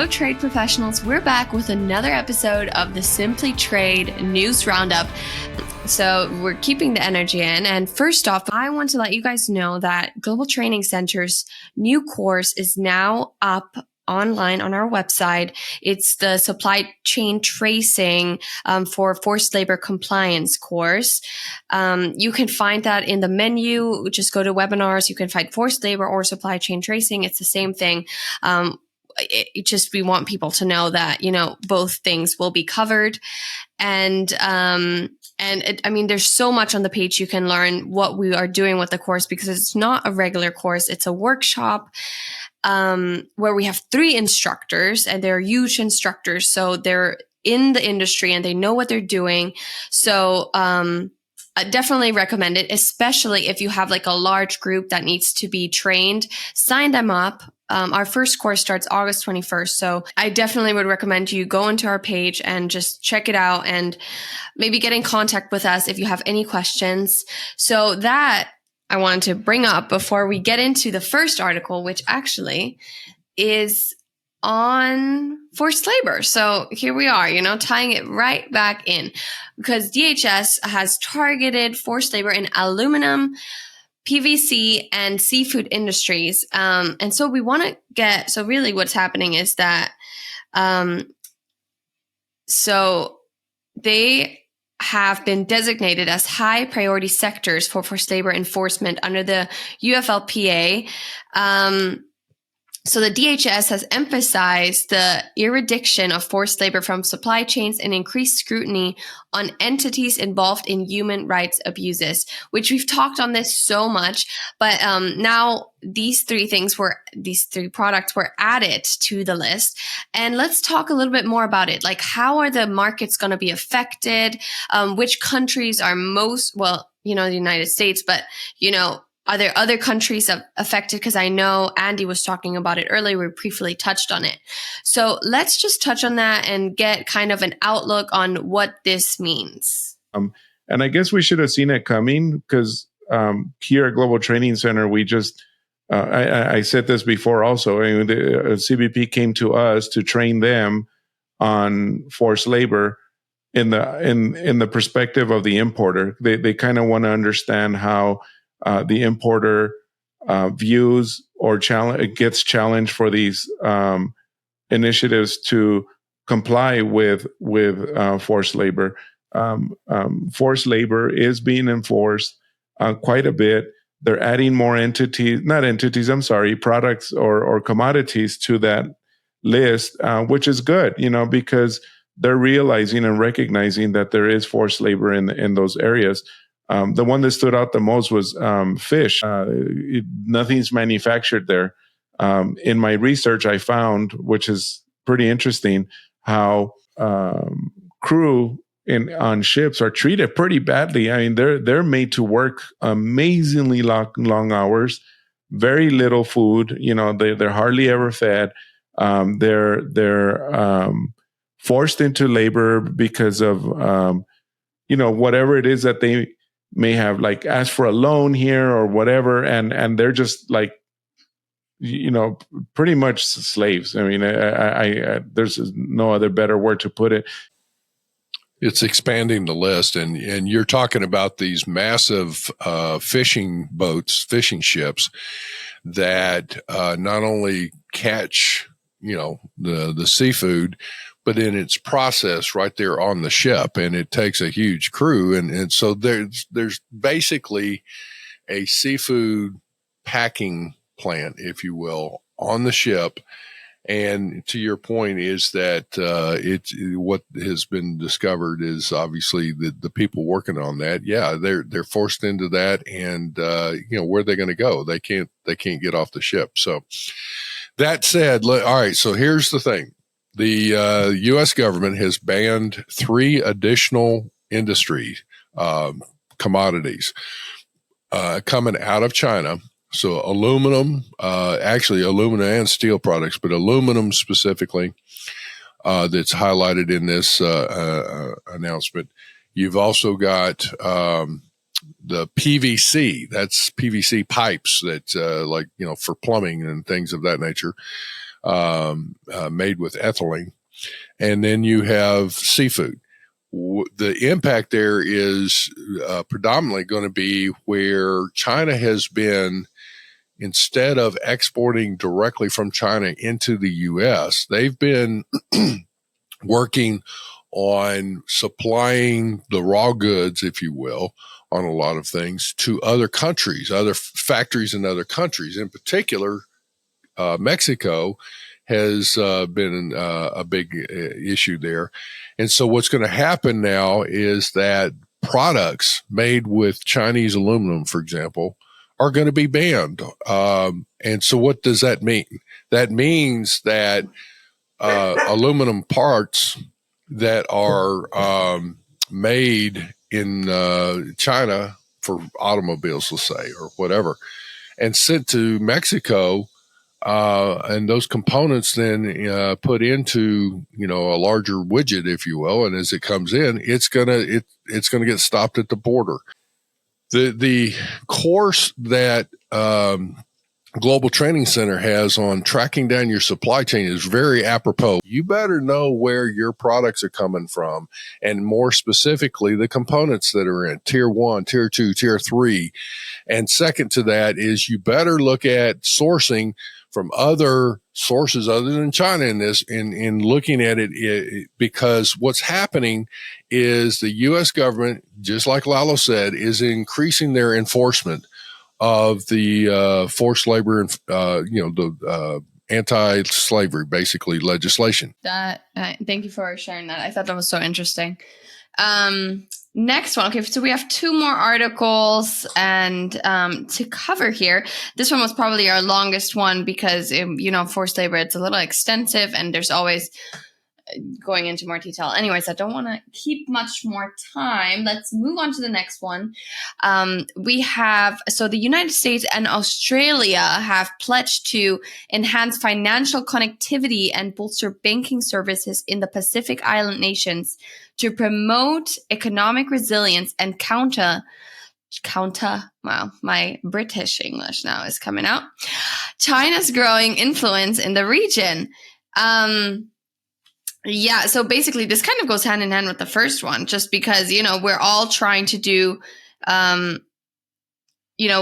Hello, trade professionals. We're back with another episode of the Simply Trade News Roundup. So we're keeping the energy in. And first off, I want to let you guys know that Global Training Center's new course is now up online on our website. It's the supply chain tracing for forced labor compliance course. You can find that in the menu. Just go to webinars. You can find forced labor or supply chain tracing. It's the same thing. We want people to know that, both things will be covered. And there's so much on the page you can learn what we are doing with the course, because it's not a regular course. It's a workshop where we have 3 instructors, and they're huge instructors. So they're in the industry and they know what they're doing. So I definitely recommend it, especially if you have like a large group that needs to be trained. Sign them up. Our first course starts August 21st. So I definitely would recommend you go into our page and just check it out and maybe get in contact with us if you have any questions. So that I wanted to bring up before we get into the first article, which actually is on forced labor. So here we are, tying it right back in, because DHS has targeted forced labor in aluminum, PVC, and seafood industries. And so we want to so really what's happening is that, so they have been designated as high priority sectors for forced labor enforcement under the UFLPA. So the DHS has emphasized the interdiction of forced labor from supply chains and increased scrutiny on entities involved in human rights abuses, which we've talked on this so much. But now these 3 products were added to the list. And let's talk a little bit more about it. Like, how are the markets going to be affected? Which countries are the United States, but, are there other countries affected? Because I know Andy was talking about it earlier. We briefly touched on it. So let's just touch on that and get kind of an outlook on what this means. And I guess we should have seen it coming, because here at Global Training Center, we just, I said this before also, the CBP came to us to train them on forced labor in the perspective of the importer. They kind of want to understand how the importer views or gets challenged for these initiatives to comply with forced labor. Forced labor is being enforced quite a bit. They're adding more products or commodities to that list, which is good, because they're realizing and recognizing that there is forced labor in those areas. The one that stood out the most was fish. Nothing's manufactured there. In my research, I found, which is pretty interesting, how crew on ships are treated pretty badly. I mean, they're made to work amazingly long hours, very little food. They're hardly ever fed. They're forced into labor because of whatever it is that they may have like asked for a loan here or whatever, and they're just like, pretty much slaves. I mean, I there's no other better word to put it. It's expanding the list, and you're talking about these massive fishing boats, fishing ships that not only catch the seafood, but in its process right there on the ship, and it takes a huge crew. And so there's basically a seafood packing plant, if you will, on the ship. And to your point is that what has been discovered is obviously the people working on that. Yeah, they're forced into that, and where are they going to go? They can't get off the ship. So that said, all right. So here's the thing. The U.S. government has banned 3 additional industry commodities coming out of China. So aluminum, aluminum and steel products, but aluminum specifically, that's highlighted in this announcement. You've also got the PVC. That's PVC pipes that, for plumbing and things of that nature. made with ethylene. And then you have seafood. The impact there is predominantly going to be where China has been, instead of exporting directly from China into the U.S., they've been working on supplying the raw goods, if you will, on a lot of things to other countries, other factories in other countries. In particular, Mexico has been a big issue there. And so what's going to happen now is that products made with Chinese aluminum, for example, are going to be banned. And so what does that mean? That means that aluminum parts that are made in China for automobiles, let's say, or whatever, and sent to Mexico, and those components then put into a larger widget, if you will, and as it comes in, it's gonna get stopped at the border. The course that Global Training Center has on tracking down your supply chain is very apropos. You better know where your products are coming from, and more specifically, the components that are in Tier 1, Tier 2, Tier 3. And second to that is you better look at sourcing from other sources other than China in looking at it, because what's happening is the U.S. government, just like Lalo said, is increasing their enforcement of the forced labor and the anti-slavery, basically, legislation. Thank you for sharing that. I thought that was so interesting. Next one. Okay, so we have two more articles and to cover here. This one was probably our longest one because forced labor, it's a little extensive and there's always going into more detail. Anyways, I don't want to keep much more time. Let's move on to the next one. So the United States and Australia have pledged to enhance financial connectivity and bolster banking services in the Pacific Island nations to promote economic resilience and counter, wow, my British English now is coming out, China's growing influence in the region. Yeah, so basically this kind of goes hand in hand with the first one, just because, we're all trying to do,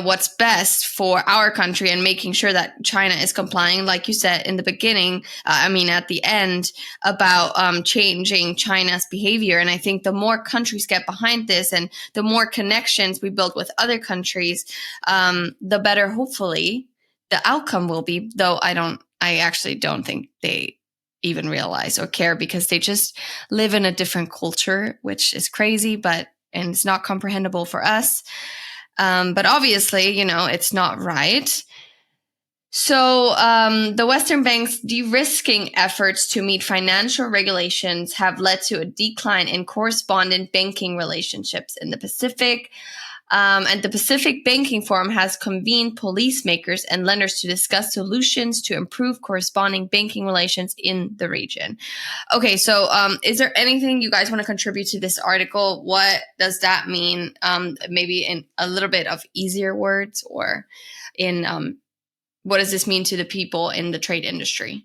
what's best for our country and making sure that China is complying, like you said in the beginning, at the end, about changing China's behavior. And I think the more countries get behind this and the more connections we build with other countries, the better, hopefully, the outcome will be, though I actually don't think they even realize or care, because they just live in a different culture, which is crazy, and it's not comprehensible for us. But obviously, it's not right. So the Western banks' de-risking efforts to meet financial regulations have led to a decline in correspondent banking relationships in the Pacific. And the Pacific Banking Forum has convened policymakers and lenders to discuss solutions to improve corresponding banking relations in the region. Okay, so is there anything you guys want to contribute to this article? What does that mean? Maybe in a little bit of easier words, or in what does this mean to the people in the trade industry?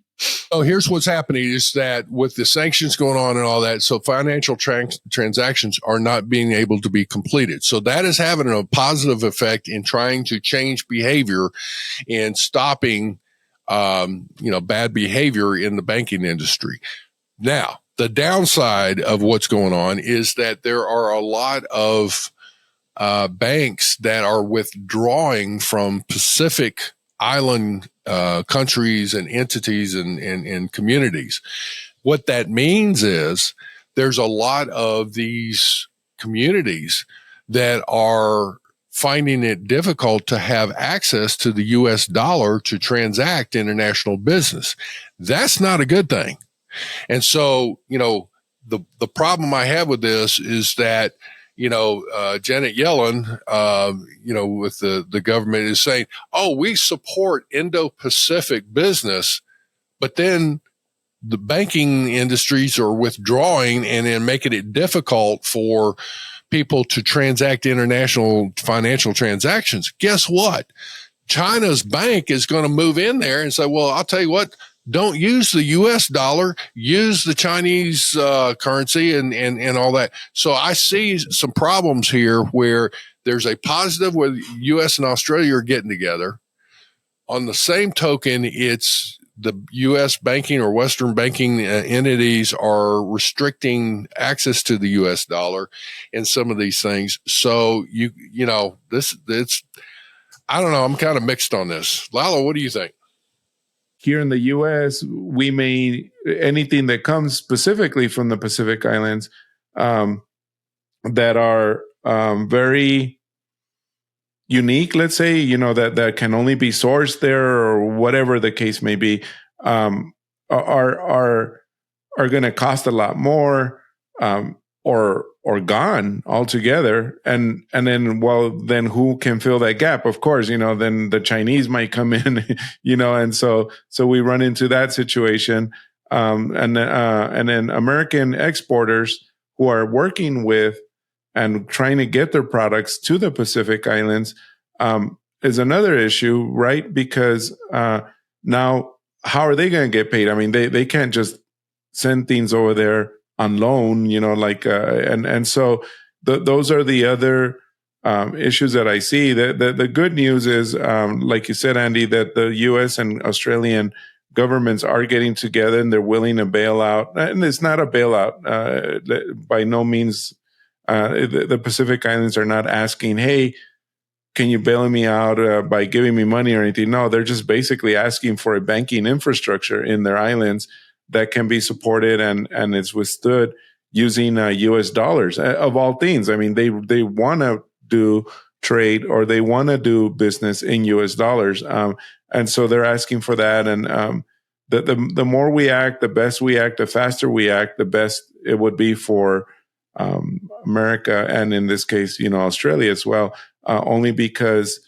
Oh, here's what's happening is that with the sanctions going on and all that, so financial transactions are not being able to be completed. So that is having a positive effect in trying to change behavior and stopping, bad behavior in the banking industry. Now, the downside of what's going on is that there are a lot of banks that are withdrawing from Pacific Island countries and entities and communities. What that means is there's a lot of these communities that are finding it difficult to have access to the U.S. dollar to transact international business. That's not a good thing. And so, the problem I have with this is that Janet Yellen, with the government is saying, oh, we support Indo-Pacific business, but then the banking industries are withdrawing and then making it difficult for people to transact international financial transactions. Guess what? China's bank is going to move in there and say, well, I'll tell you what, don't use the US dollar, use the Chinese currency and all that. So I see some problems here where there's a positive where the US and Australia are getting together. On the same token, it's the U.S. banking or Western banking entities are restricting access to the U.S. dollar and some of these things. So it's I don't know. I'm kind of mixed on this. Lalo, what do you think? Here in the U.S., we may anything that comes specifically from the Pacific Islands that are very unique, let's say, that can only be sourced there or whatever the case may be, are going to cost a lot more, or gone altogether. And then who can fill that gap? Of course, then the Chinese might come in, and so we run into that situation. And then American exporters who are working with and trying to get their products to the Pacific Islands is another issue, right? Because now, how are they going to get paid? I mean, they can't just send things over there on loan, and so those are the other issues that I see. The good news is, like you said, Andy, that the U.S. and Australian governments are getting together and they're willing to bail out. And it's not a bailout by no means. The Pacific Islands are not asking, hey, can you bail me out by giving me money or anything? No, they're just basically asking for a banking infrastructure in their islands that can be supported and it's withstood using U.S. dollars, of all things. I mean, they want to do trade or they want to do business in U.S. dollars. And so they're asking for that. And the more we act, the best we act, the faster we act, the best it would be for America, and in this case, Australia as well, only because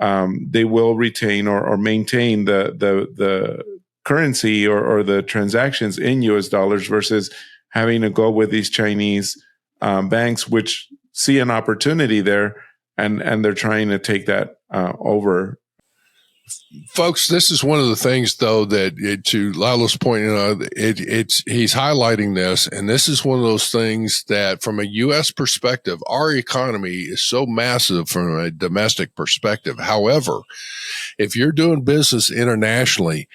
they will retain or maintain the currency or the transactions in U.S. dollars versus having to go with these Chinese banks, which see an opportunity there, and they're trying to take that over. Folks, this is one of the things, though, that to Lalo's point, he's highlighting this, and this is one of those things that, from a U.S. perspective, our economy is so massive from a domestic perspective. However, if you're doing business internationally,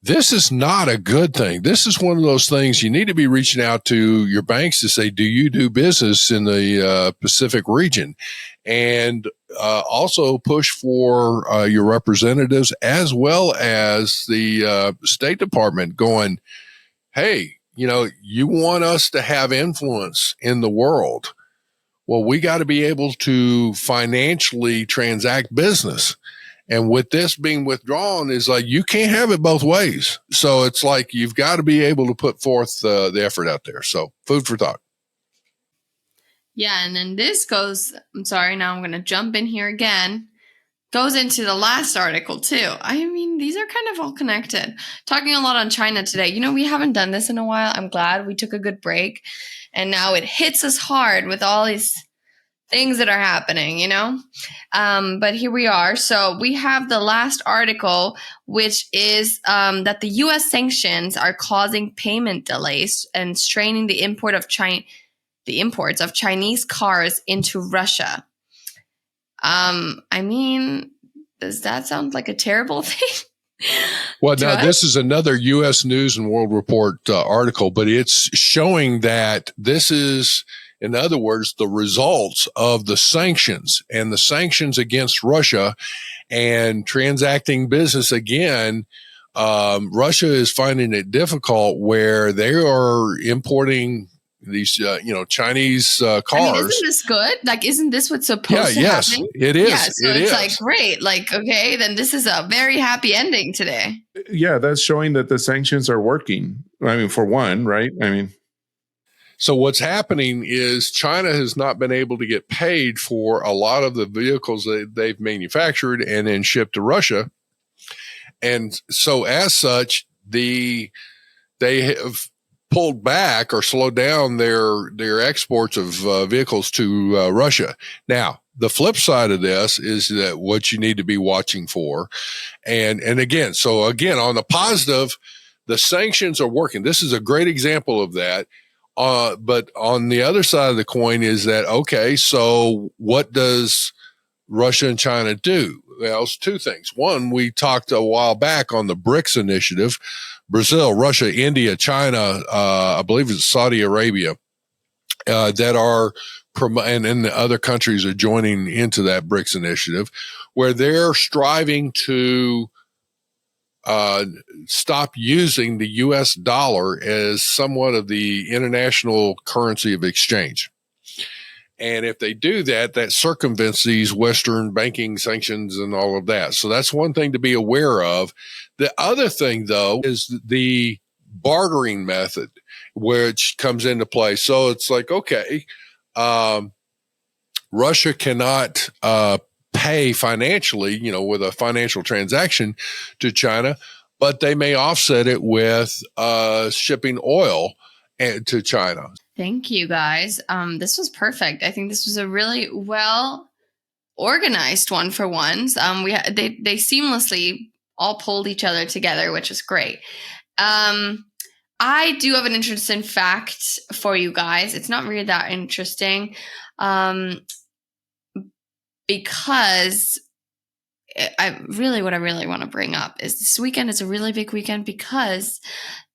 this is not a good thing. This is one of those things you need to be reaching out to your banks to say, do you do business in the Pacific region? And also push for your representatives as well as the State Department going, hey, you want us to have influence in the world. Well, we got to be able to financially transact business. And with this being withdrawn is like, you can't have it both ways. So it's like, you've got to be able to put forth the effort out there. So food for thought. Yeah. And then this goes, I'm sorry, now I'm going to jump in here again, goes into the last article too. I mean, these are kind of all connected. Talking a lot on China today. We haven't done this in a while. I'm glad we took a good break. And now it hits us hard with all these things that are happening, but here we are. So we have the last article, which is that the U.S. sanctions are causing payment delays and straining the imports of Chinese cars into Russia. I mean, does that sound like a terrible thing? Well, now this is another U.S. News and World Report article, but it's showing that this is, in other words, the results of the sanctions and the sanctions against Russia and transacting business again. Russia is finding it difficult where they are importing these, Chinese cars. I mean, isn't this good? Like, isn't this what's supposed to happen? It is. Yeah, so it's like, great. Like, okay, then this is a very happy ending today. Yeah, that's showing that the sanctions are working. I mean, for one, right? I mean, so what's happening is China has not been able to get paid for a lot of the vehicles that they've manufactured and then shipped to Russia. And so as such, they have pulled back or slowed down their exports of vehicles to Russia. Now, the flip side of this is that what you need to be watching for. And again, on the positive, The sanctions are working. This is a great example of that. But on the other side of the coin is that, okay, so what does Russia and China do? Well, it's two things. One, we talked a while back on the BRICS initiative, Brazil, Russia, India, China, I believe it's Saudi Arabia, that are, and then the other countries are joining into that BRICS initiative, where they're striving to stop using the US dollar as somewhat of the international currency of exchange. And if they do that, that circumvents these Western banking sanctions and all of that. So that's one thing to be aware of. The other thing, though, is the bartering method, which comes into play. So it's like, okay, Russia cannot pay financially, with a financial transaction to China, but they may offset it with shipping oil to China. Thank you, guys. This was perfect. I think this was a really well organized one for once. They seamlessly all pulled each other together, which is great. I do have an interesting fact for you guys. It's not really that interesting, because what I really want to bring up is this weekend is a really big weekend because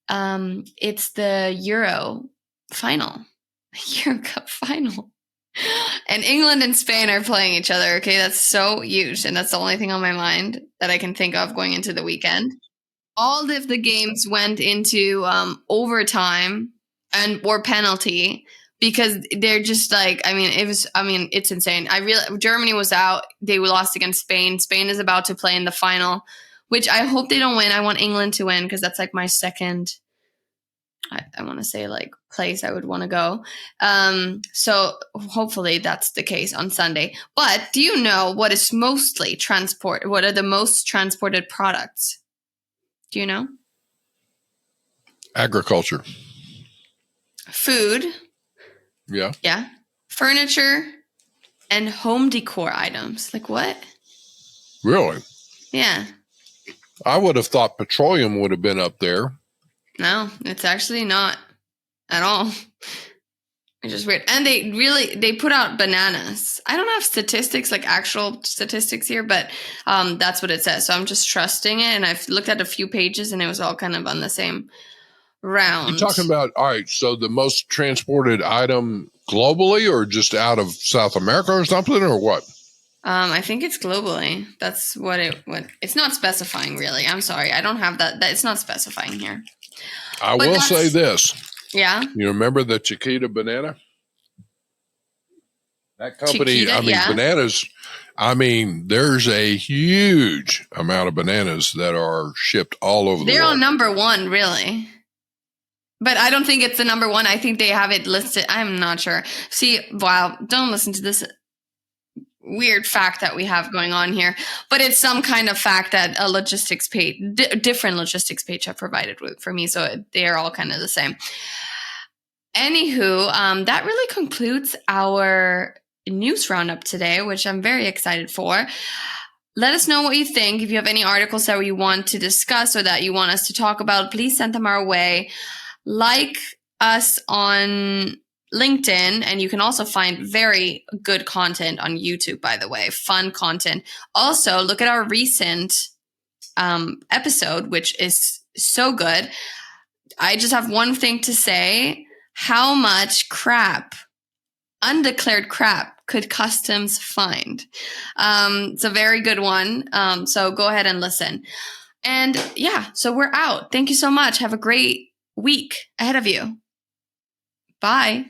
it's the Euro Cup final. And England and Spain are playing each other. Okay, that's so huge. And that's the only thing on my mind that I can think of going into the weekend. All of the games went into overtime or penalty because they're just like, it's insane. Germany was out. They lost against Spain. Spain is about to play in the final, which I hope they don't win. I want England to win because that's like my second, I want to say, like, place I would want to go. So hopefully that's the case on Sunday. But do you know what is mostly what are the most transported products? Do you know? Agriculture. Food. Yeah. Yeah. Furniture and home decor items. Like what? Really? Yeah. I would have thought petroleum would have been up there. No, it's actually not at all. It's just weird. And they put out bananas. I don't have statistics, like actual statistics here, but that's what it says. So I'm just trusting it. And I've looked at a few pages and it was all kind of on the same round. You're talking about, all right, so the most transported item globally or just out of South America or something, or what? I think it's globally. That's what it's not specifying really. I'm sorry. I don't have that it's not specifying here. I will say this. Yeah. You remember the Chiquita banana? That company, Chiquita, bananas, there's a huge amount of bananas that are shipped all over the world. They're on number one, really. But I don't think it's the number one. I think they have it listed. I'm not sure. See, wow, don't listen to this weird fact that we have going on here. But it's some kind of fact that a logistics page, different logistics page have provided for me. So they're all kind of the same. Anywho, that really concludes our news roundup today, which I'm very excited for. Let us know what you think. If you have any articles that you want to discuss or that you want us to talk about, please send them our way. Like us on LinkedIn, and you can also find very good content on YouTube, by the way, fun content. Also, look at our recent episode, which is so good. I just have one thing to say. How much crap, undeclared crap, could customs find? It's a very good one. So go ahead and listen. And yeah, so we're out. Thank you so much. Have a great week ahead of you. Bye.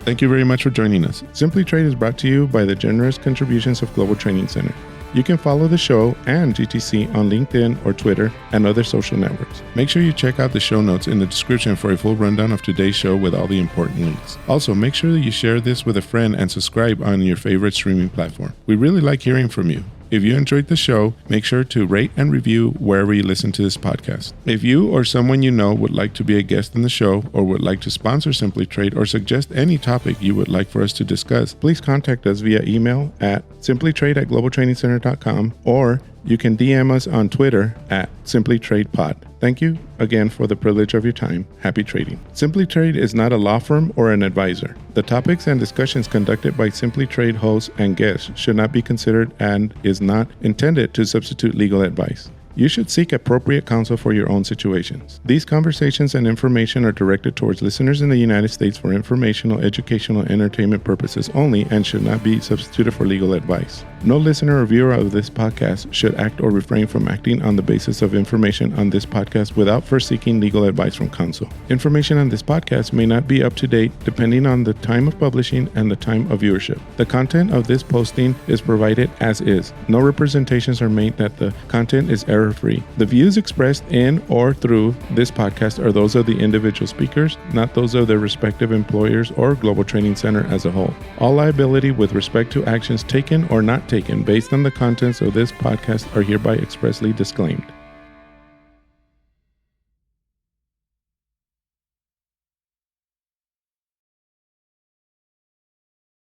Thank you very much for joining us. Simply Trade is brought to you by the generous contributions of Global Training Center. You can follow the show and GTC on LinkedIn or Twitter and other social networks. Make sure you check out the show notes in the description for a full rundown of today's show with all the important links. Also, make sure that you share this with a friend and subscribe on your favorite streaming platform. We really like hearing from you. If you enjoyed the show, make sure to rate and review wherever you listen to this podcast. If you or someone you know would like to be a guest in the show or would like to sponsor Simply Trade or suggest any topic you would like for us to discuss, please contact us via email at simplytrade@globaltrainingcenter.com, or you can DM us on Twitter at simplytradepod. Thank you again for the privilege of your time. Happy trading. Simply Trade is not a law firm or an advisor. The topics and discussions conducted by Simply Trade hosts and guests should not be considered and is not intended to substitute legal advice. You should seek appropriate counsel for your own situations. These conversations and information are directed towards listeners in the United States for informational, educational, and entertainment purposes only and should not be substituted for legal advice. No listener or viewer of this podcast should act or refrain from acting on the basis of information on this podcast without first seeking legal advice from counsel. Information on this podcast may not be up to date depending on the time of publishing and the time of viewership. The content of this posting is provided as is. No representations are made that the content is error-free. The views expressed in or through this podcast are those of the individual speakers, not those of their respective employers or Global Training Center as a whole. All liability with respect to actions taken or not taken based on the contents of this podcast are hereby expressly disclaimed.